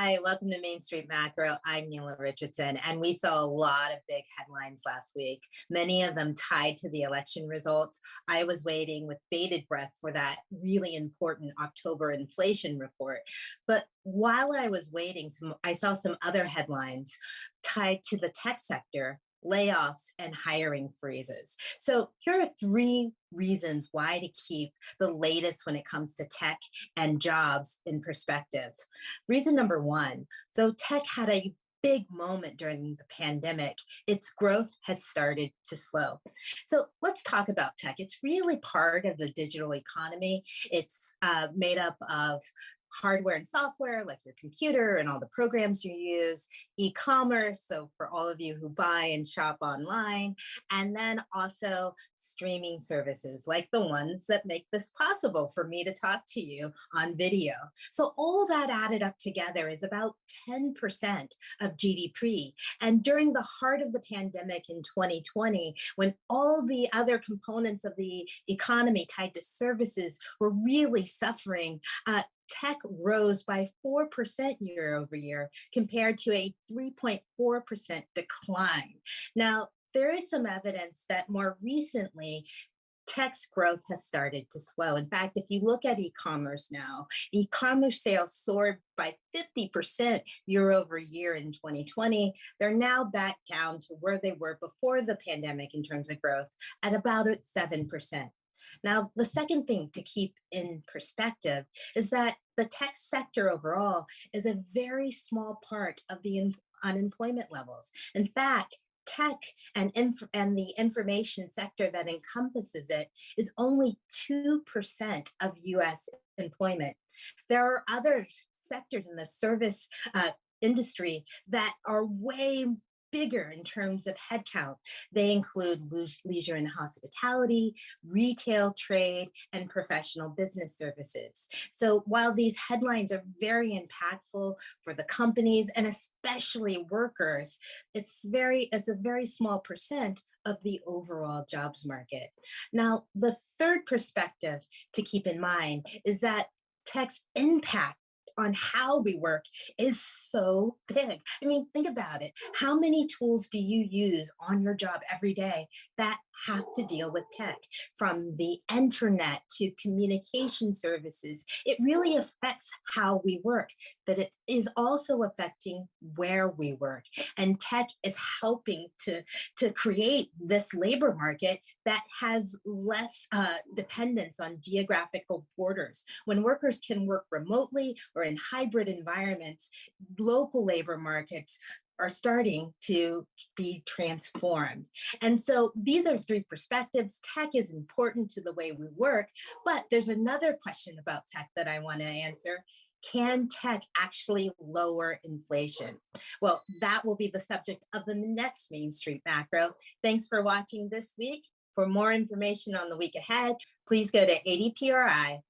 Hi, welcome to Main Street Macro. I'm Neela Richardson, and we saw a lot of big headlines last week, many of them tied to the election results. I was waiting with bated breath for that really important October inflation report. But while I was waiting, I saw some other headlines tied to the tech sector, layoffs, and hiring freezes. So here are three reasons why to keep the latest when it comes to tech and jobs in perspective. Reason number one, though tech had a big moment during the pandemic, its growth has started to slow. So let's talk about tech. It's really part of the digital economy. It's made up of hardware and software like your computer and all the programs you use, e-commerce, so for all of you who buy and shop online, and then also streaming services like the ones that make this possible for me to talk to you on video. So all that added up together is about 10% of GDP. And during the heart of the pandemic in 2020, when all the other components of the economy tied to services were really suffering, tech rose by 4% year over year compared to a 3.4% decline. Now, there is some evidence that more recently, tech's growth has started to slow. In fact, if you look at e-commerce now, e-commerce sales soared by 50% year over year in 2020. They're now back down to where they were before the pandemic in terms of growth at about 7%. Now, the second thing to keep in perspective is that the tech sector overall is a very small part of the unemployment levels. In fact, tech and the information sector that encompasses it is only 2% of US employment. There are other sectors in the service industry that are way bigger in terms of headcount. They include leisure and hospitality, retail trade, and professional business services. So while these headlines are very impactful for the companies and especially workers, it's a very small percent of the overall jobs market. Now, the third perspective to keep in mind is that tech's impact on how we work is so big. I mean, think about it. How many tools do you use on your job every day that have to deal with tech? From the internet to communication services, it really affects how we work, but it is also affecting where we work. And tech is helping to create this labor market that has less dependence on geographical borders. When workers can work remotely or in hybrid environments, local labor markets are starting to be transformed. And so these are three perspectives. Tech is important to the way we work, but there's another question about tech that I want to answer. Can tech actually lower inflation? Well, that will be the subject of the next Main Street Macro. Thanks for watching this week. For more information on the week ahead, please go to adpri.org.